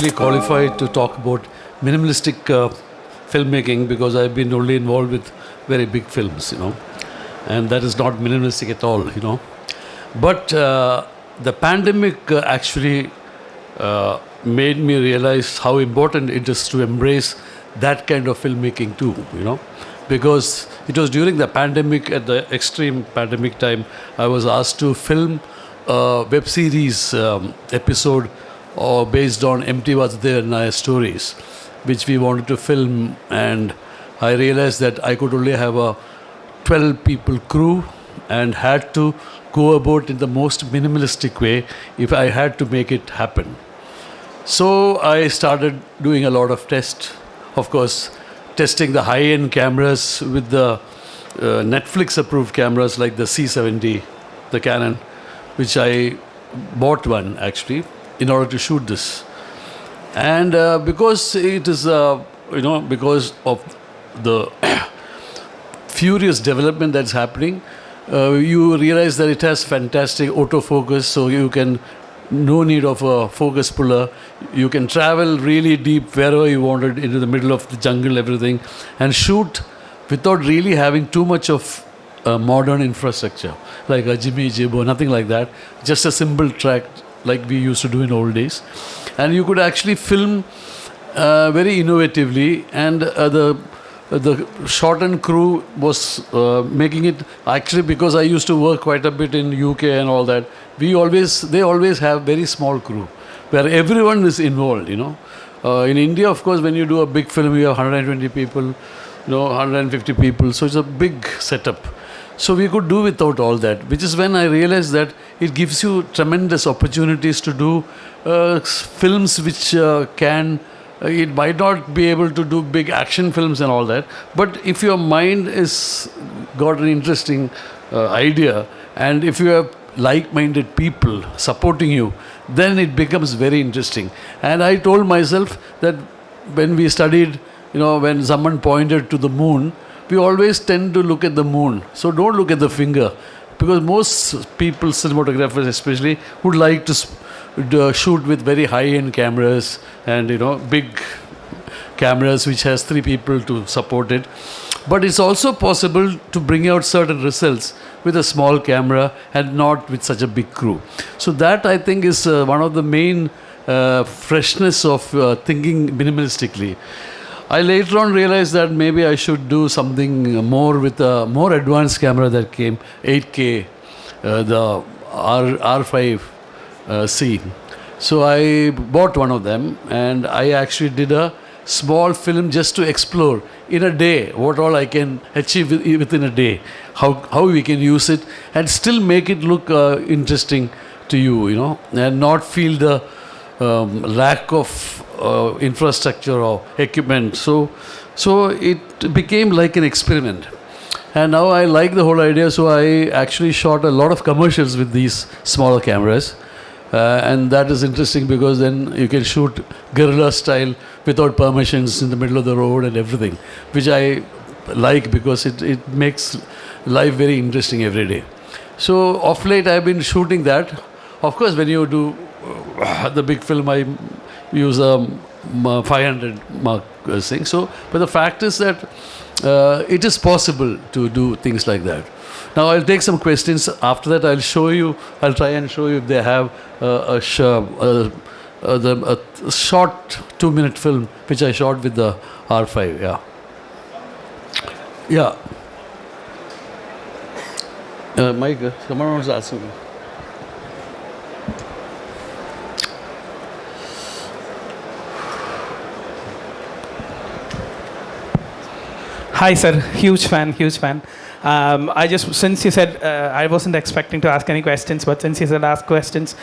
really qualified to talk about minimalistic filmmaking because I've been only involved with very big films, and that is not minimalistic at all, But the pandemic actually made me realize how important it is to embrace that kind of filmmaking too, because it was during the pandemic, at the extreme pandemic time, I was asked to film a web series episode based on Empty Vasudev stories, which we wanted to film, and I realized that I could only have a 12 people crew and had to go about in the most minimalistic way if I had to make it happen. So I started doing a lot of tests, of course, testing the high-end cameras with the Netflix-approved cameras like the C70, the Canon, which I bought one actually in order to shoot this. And because it is, because of the furious development that's happening, you realize that it has fantastic autofocus, so you can, no need of a focus puller. You can travel really deep wherever you wanted, into the middle of the jungle, everything, and shoot without really having too much of modern infrastructure, like a Jimmy Jibo, nothing like that. Just a simple track like we used to do in old days. And you could actually film very innovatively, and the shortened crew was making it, actually, because I used to work quite a bit in UK and all that, they always have very small crew where everyone is involved, In India, of course, when you do a big film, you have 120 people, 150 people, so it's a big setup. So we could do without all that, which is when I realized that it gives you tremendous opportunities to do films which it might not be able to do big action films and all that, but if your mind is got an interesting idea, and if you have like-minded people supporting you, then it becomes very interesting. And I told myself that when we studied, when someone pointed to the moon, we always tend to look at the moon. So don't look at the finger, because most people, cinematographers especially, would like to shoot with very high-end cameras and big cameras which has 3 people to support it. But it's also possible to bring out certain results with a small camera and not with such a big crew. So that, I think, is one of the main freshness of thinking minimalistically. I later on realized that maybe I should do something more with a more advanced camera that came, 8K, the R5C. So I bought one of them, and I actually did a small film just to explore in a day what all I can achieve within a day, how we can use it and still make it look interesting to you, and not feel the lack of infrastructure or equipment. So it became like an experiment. And now I like the whole idea, so I actually shot a lot of commercials with these smaller cameras. And that is interesting because then you can shoot guerrilla style without permissions in the middle of the road and everything, which I like because it makes life very interesting every day. So of late I've been shooting that. Of course, when you do the big film, I use a 500 mark thing. So, but the fact is that it is possible to do things like that. Now I'll take some questions. After that, I'll try and show you if they have a short 2-minute film which I shot with the R5. Yeah. Mike, someone was asking me. Hi, sir. Huge fan. Since you said, I wasn't expecting to ask any questions, but since you said ask questions,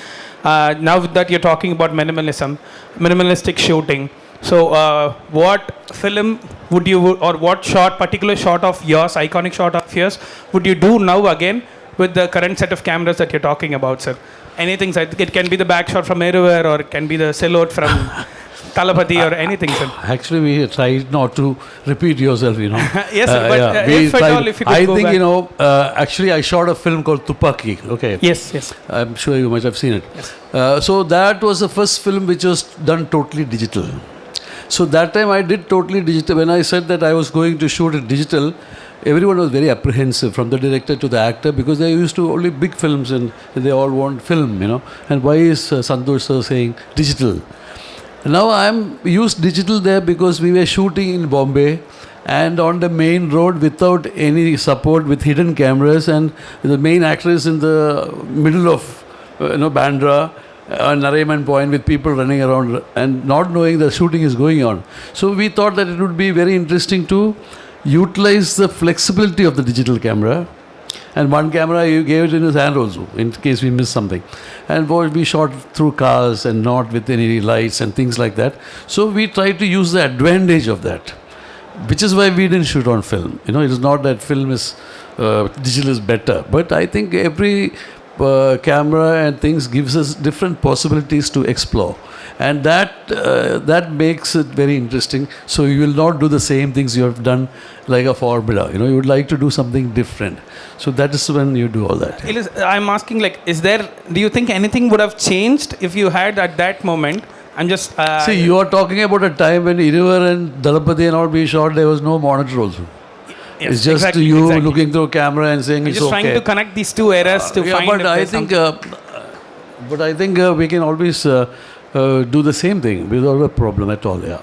now that you're talking about minimalistic shooting, so what film would you, or what particular shot of yours, iconic shot of yours, would you do now again with the current set of cameras that you're talking about, sir? Anything, sir. It can be the back shot from everywhere, or it can be the silhouette from Talapati or anything, sir. Actually, we tried not to repeat yourself, Yes, sir, but we if at all, if you could I go think, back. actually, I shot a film called Tupaki. Okay. Yes, yes. I'm sure you must have seen it. Yes. So that was the first film which was done totally digital. So that time I did totally digital. When I said that I was going to shoot it digital, everyone was very apprehensive, from the director to the actor, because they used to only big films and they all want film, And why is Santosh sir saying digital? Now I'm used digital there because we were shooting in Bombay and on the main road without any support, with hidden cameras, and the main actor is in the middle of Bandra, Nariman Point, with people running around and not knowing the shooting is going on. So we thought that it would be very interesting to utilize the flexibility of the digital camera. And one camera, you gave it in his hand also, in case we missed something. And we shot through cars and not with any lights and things like that. So we tried to use the advantage of that, which is why we didn't shoot on film. It is not that film is, digital is better. But I think every camera and things gives us different possibilities to explore. And that makes it very interesting. So you will not do the same things you have done like a formula. You would like to do something different. So that is when you do all that. I'm asking, do you think anything would have changed if you had at that moment? I'm just... See, you are talking about a time when Irivar and Dalapati and all we shot, there was no monitor also. Yes, it's just exactly, you looking through a camera and saying it's okay. I'm just trying to connect these two eras to find... But I think we can always do the same thing without a problem at all. Yeah.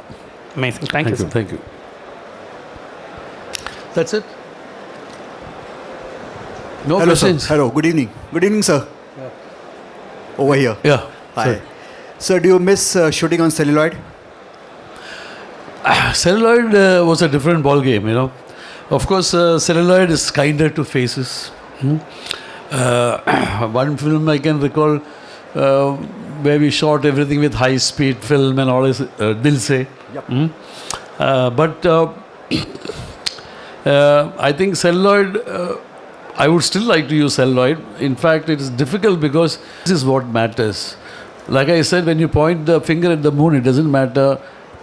Amazing. Thank you, sir. Thank you. That's it. No Hello, questions. sir. Hello. Good evening. Good evening, sir. Yeah. Over here. Yeah. Hi. Sorry. Sir, do you miss shooting on celluloid? Celluloid was a different ball game, Of course, celluloid is kinder to faces. One film I can recall where we shot everything with high-speed film and all this, Dil Se. Yep. But I think celluloid, I would still like to use celluloid. In fact, it is difficult because this is what matters. Like I said, when you point the finger at the moon, it doesn't matter.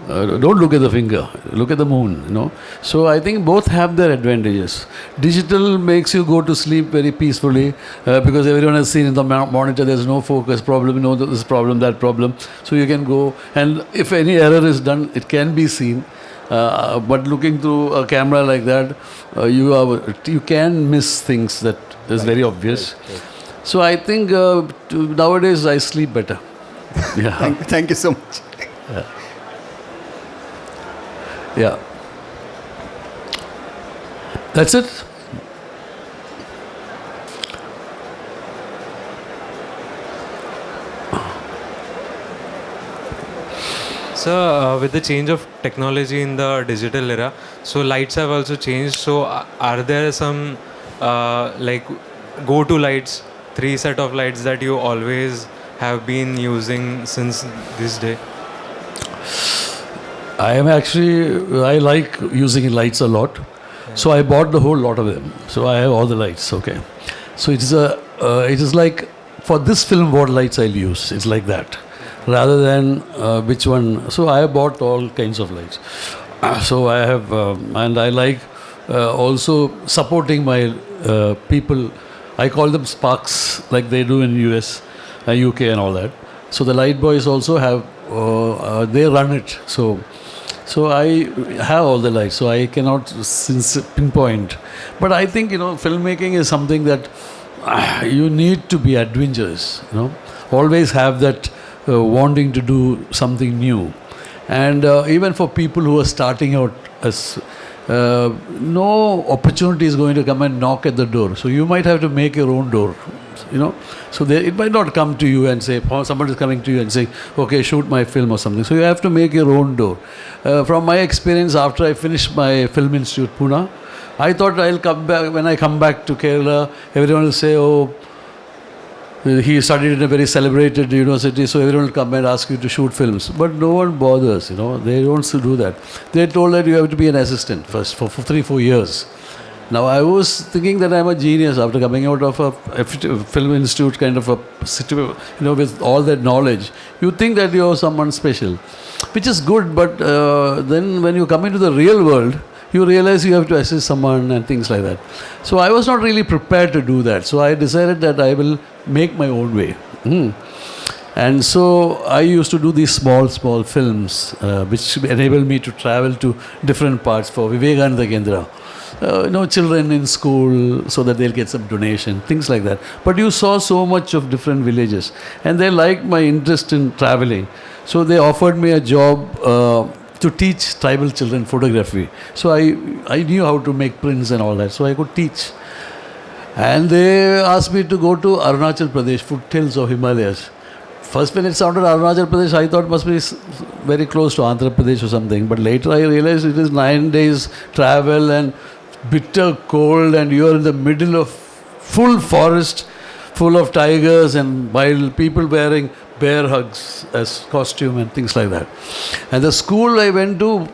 Don't look at the finger, look at the moon, So I think both have their advantages. Digital makes you go to sleep very peacefully because everyone has seen in the monitor there's no focus problem, this problem, that problem. So you can go, and if any error is done, it can be seen. But looking through a camera like that, you can miss things that is very obvious. Right. So I think nowadays I sleep better. Yeah. Thank you so much. Yeah. That's it. So, with the change of technology in the digital era, so lights have also changed. So, are there some go-to lights, 3 set of lights that you always have been using since this day? I like using lights a lot. Yeah. So I bought the whole lot of them. So I have all the lights, okay. So it is like, for this film what lights I'll use. It's like that. Rather than which one. So I have bought all kinds of lights. So I have, and I like also supporting my people. I call them sparks, like they do in US, UK and all that. So the light boys also have, they run it. So I have all the lights, so I cannot pinpoint. But I think, filmmaking is something that you need to be adventurous, Always have that wanting to do something new. And even for people who are starting out, no opportunity is going to come and knock at the door. So you might have to make your own door, So it might not come to you and say, somebody is coming to you and say, okay, shoot my film or something. So you have to make your own door. From my experience, after I finished my Film Institute, Pune, I thought I'll come back. When I come back to Kerala, everyone will say, oh, he studied in a very celebrated university, so everyone will come and ask you to shoot films. But no one bothers, They don't do that. They told that you have to be an assistant first for 3-4 years. Now, I was thinking that I'm a genius after coming out of a film institute kind of a situation, with all that knowledge. You think that you're someone special. which is good, but then when you come into the real world, you realize you have to assist someone and things like that. So I was not really prepared to do that. So I decided that I will make my own way. And so I used to do these small films, which enabled me to travel to different parts for Vivekananda Kendra. Children in school so that they'll get some donation, things like that. But you saw so much of different villages, and they liked my interest in traveling. So they offered me a job to teach tribal children photography. So I knew how to make prints and all that, so I could teach. And they asked me to go to Arunachal Pradesh, foothills of Himalayas. First, when it sounded Arunachal Pradesh, I thought it must be very close to Andhra Pradesh or something. But later I realized it is 9 days travel and bitter cold, and you are in the middle of full forest, full of tigers and wild people wearing bear hugs as costume and things like that. And the school I went to,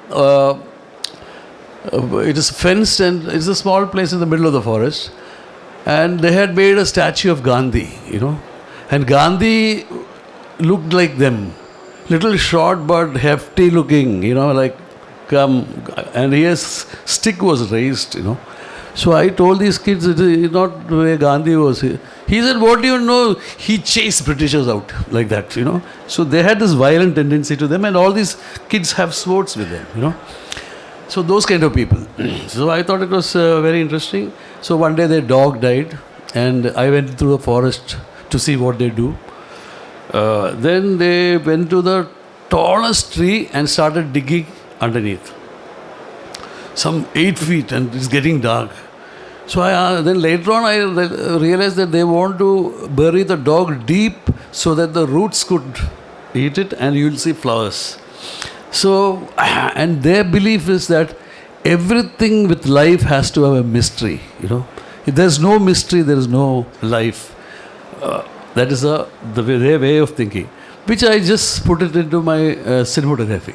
it is fenced and it's a small place in the middle of the forest. And they had made a statue of Gandhi, And Gandhi looked like them. Little short but hefty looking, like come. And his stick was raised, So I told these kids, it is not where Gandhi was. He said, what do you know? He chased Britishers out like that, So they had this violent tendency to them, and all these kids have swords with them, So those kind of people. So I thought it was very interesting. So one day their dog died, and I went through the forest to see what they do. Then they went to the tallest tree and started digging underneath. Some 8 feet, and it's getting dark. So then later on I realized that they want to bury the dog deep so that the roots could eat it and you'll see flowers. So, and their belief is that everything with life has to have a mystery, If there's no mystery, there is no life. That is their way of thinking, which I just put it into my cinematography,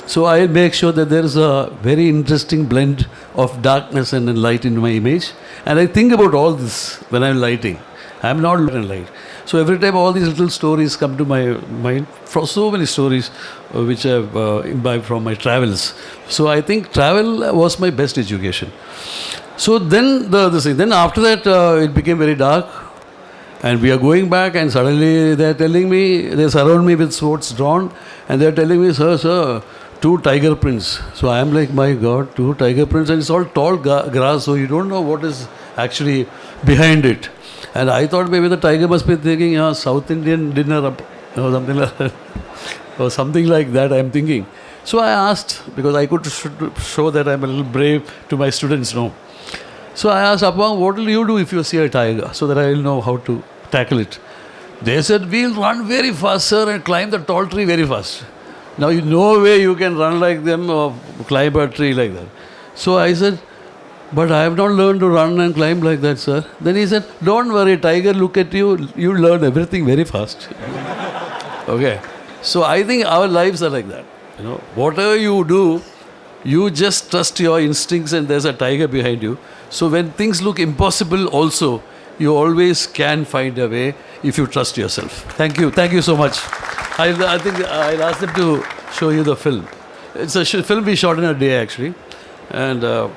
So I make sure that there is a very interesting blend of darkness and light in my image. And I think about all this when I'm lighting. I'm not in light. So every time all these little stories come to my mind, so many stories which I've imbibed from my travels. So I think travel was my best education. So then then after that it became very dark. And we are going back, and suddenly they surround me with swords drawn, and they're telling me, sir, 2 tiger prints. So I am like, my God, 2 tiger prints, and it's all tall grass, so you don't know what is actually behind it. And I thought maybe the tiger must be thinking, South Indian dinner, something like that. Or something like that, I'm thinking. So I asked, because I could show that I'm a little brave to my students, So I asked, Appang, what will you do if you see a tiger, so that I will know how to tackle it? They said, we'll run very fast, sir, and climb the tall tree very fast. Now, no way you can run like them or climb a tree like that. So I said, but I have not learned to run and climb like that, sir. Then he said, don't worry, tiger, look at you, you learn everything very fast. Okay. So I think our lives are like that. Whatever you do, you just trust your instincts, and there's a tiger behind you. So when things look impossible also, you always can find a way if you trust yourself. Thank you. Thank you so much. I think I'll ask them to show you the film. It's a film we shot in a day, actually. And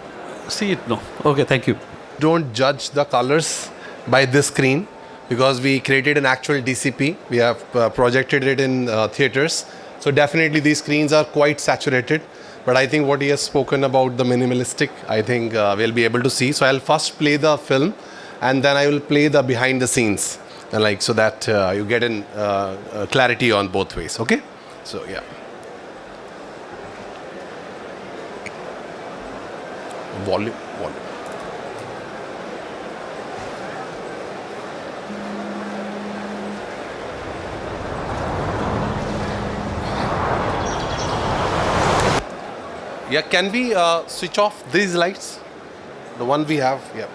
see it now. Okay, thank you. Don't judge the colors by this screen, because we created an actual DCP. We have projected it in theaters. So definitely these screens are quite saturated. But I think what he has spoken about, the minimalistic, I think we'll be able to see. So I'll first play the film, and then I will play the behind the scenes, so that you get in clarity on both ways. Okay? So yeah. Volume. Yeah, can we switch off these lights? The one we have, yeah.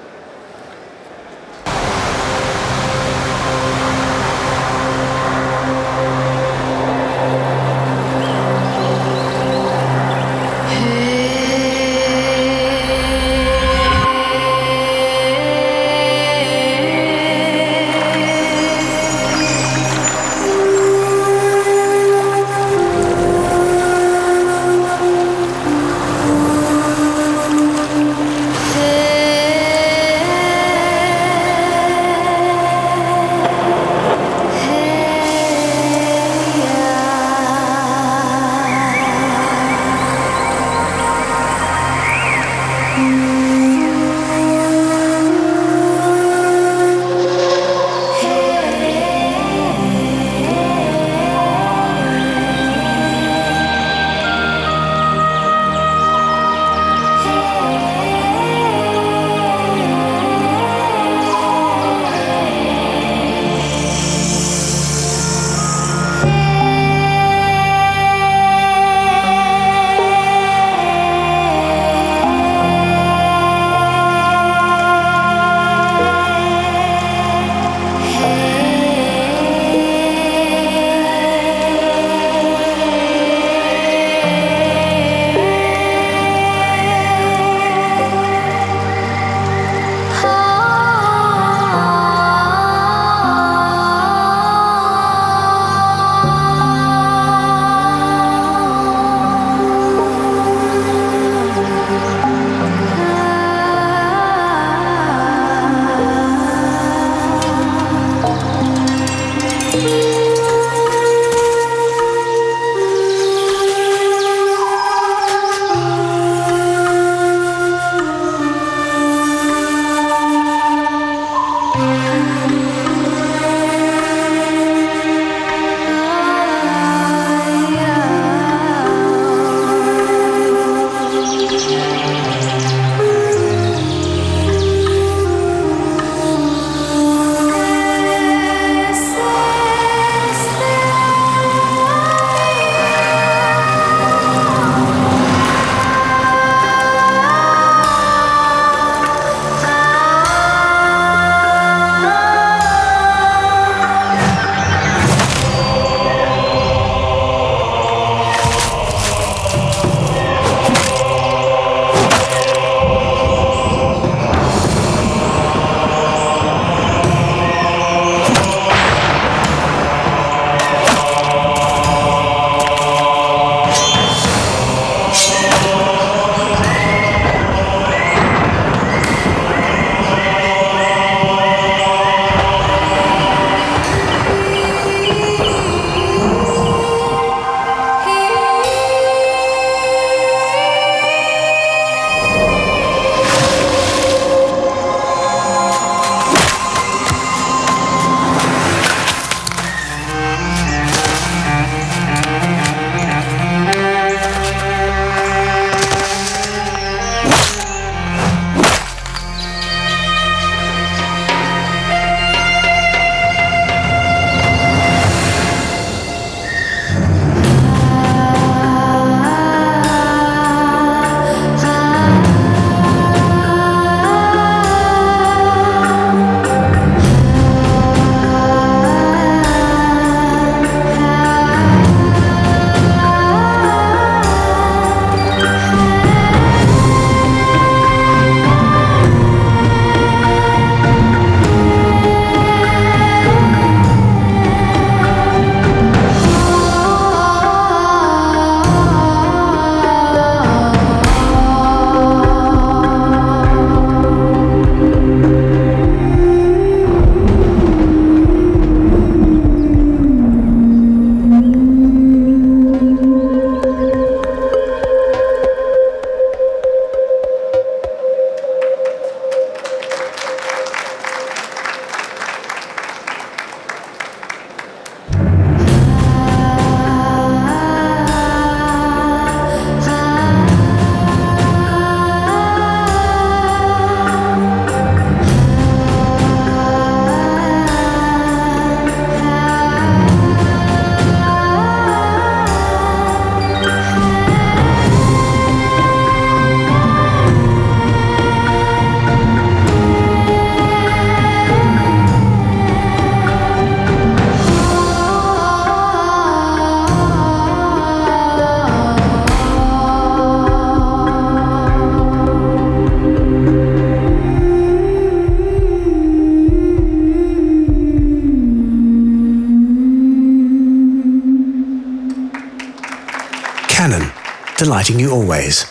delighting you always.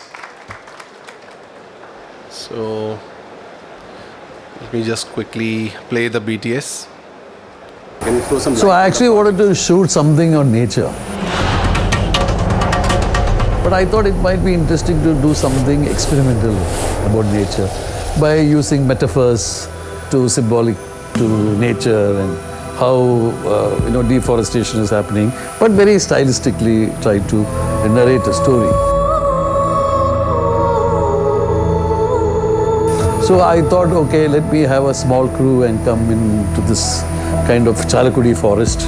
So let me just quickly play the BTS. Can you throw some So I actually wanted to shoot something on nature. But I thought it might be interesting to do something experimental about nature by using metaphors to symbolic to nature and how deforestation is happening, but very stylistically try to narrate a story. So I thought, okay, let me have a small crew and come into this kind of Chalakudi forest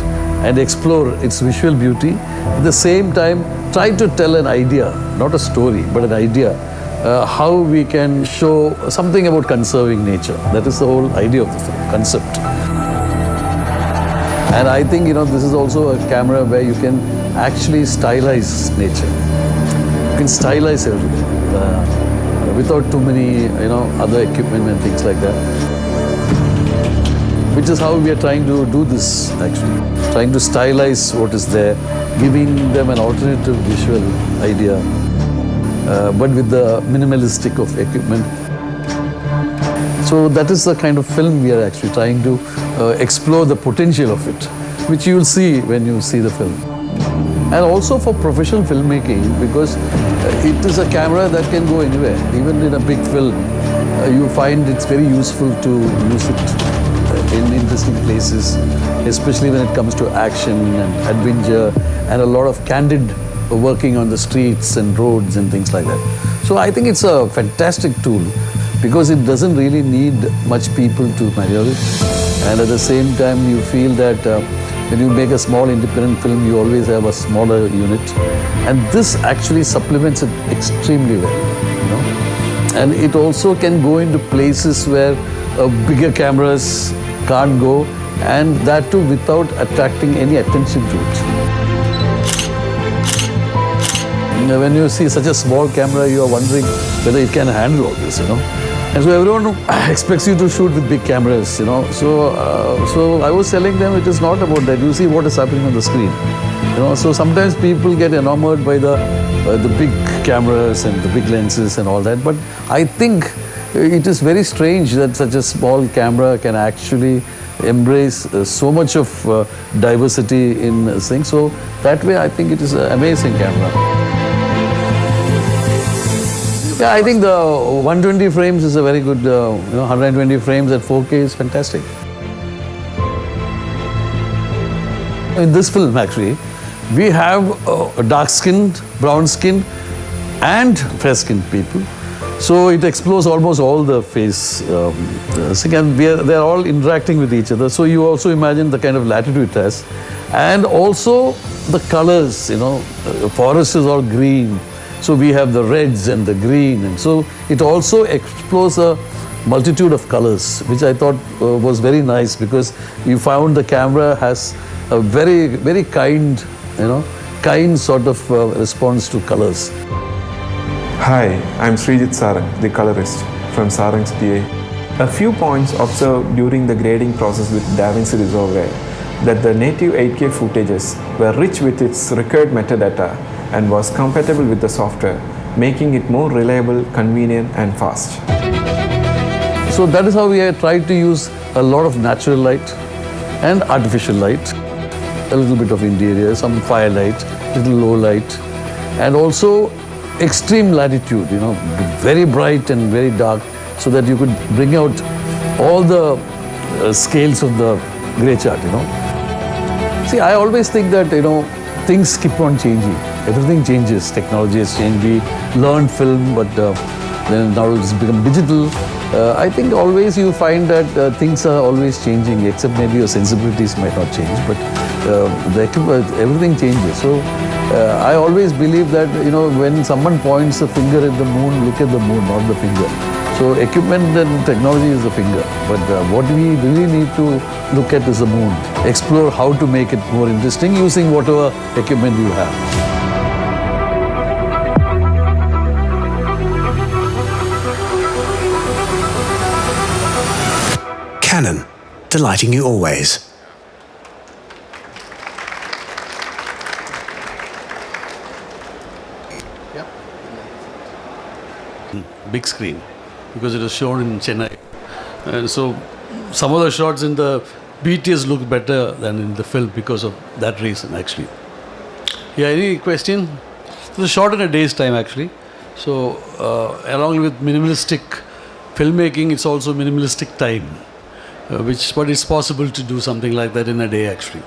and explore its visual beauty. At the same time, try to tell an idea, not a story, but an idea, how we can show something about conserving nature. That is the whole idea of the film, concept. And I think, this is also a camera where you can actually stylize nature. You can stylize everything without too many, other equipment and things like that. Which is how we are trying to do this, actually. Trying to stylize what is there, giving them an alternative visual idea, but with the minimalistic of equipment. So that is the kind of film we are actually trying to explore the potential of it, which you will see when you see the film. And also for professional filmmaking, because it is a camera that can go anywhere. Even in a big film, you find it's very useful to use it in interesting places, especially when it comes to action and adventure and a lot of candid working on the streets and roads and things like that. So I think it's a fantastic tool because it doesn't really need much people to maneuver it. And at the same time, you feel that when you make a small independent film, you always have a smaller unit. And this actually supplements it extremely well. And it also can go into places where bigger cameras can't go, and that too without attracting any attention to it. When you see such a small camera, you are wondering whether it can handle all this, And so everyone expects you to shoot with big cameras, So I was telling them it is not about that. You see what is happening on the screen, So sometimes people get enamored by the big cameras and the big lenses and all that. But I think it is very strange that such a small camera can actually embrace so much of diversity in things. So that way, I think it is an amazing camera. Yeah, I think the 120 frames is a very good, 120 frames at 4K is fantastic. In this film, actually, we have dark-skinned, brown-skinned, and fair-skinned people. So it explores almost all the face. And they're all interacting with each other. So you also imagine the kind of latitude it has. And also the colors, the forest is all green. So we have the reds and the green. And so it also explores a multitude of colors, which I thought was very nice because you found the camera has a very, very kind, kind sort of response to colors. Hi, I'm Srijit Sarang, the colorist from Sarang's DA. A few points observed during the grading process with DaVinci Resolve were that the native 8K footages were rich with its required metadata and was compatible with the software, making it more reliable, convenient and fast. So that is how we have tried to use a lot of natural light and artificial light, a little bit of interior, some firelight, little low light, and also extreme latitude, very bright and very dark, so that you could bring out all the scales of the grey chart, See, I always think that, things keep on changing. Everything changes. Technology has changed. We learned film, but then now it's become digital. I think always you find that things are always changing, except maybe your sensibilities might not change, but everything changes. So I always believe that, when someone points a finger at the moon, look at the moon, not the finger. So equipment and technology is the finger, but what we really need to look at is the moon. Explore how to make it more interesting using whatever equipment you have. Canon, delighting you always. big screen because it was shown in Chennai. And so some of the shots in the BTS look better than in the film because of that reason, actually. Yeah, any question? It was shot in a day's time, actually. So, along with minimalistic filmmaking, it's also minimalistic time, but it's possible to do something like that in a day, actually.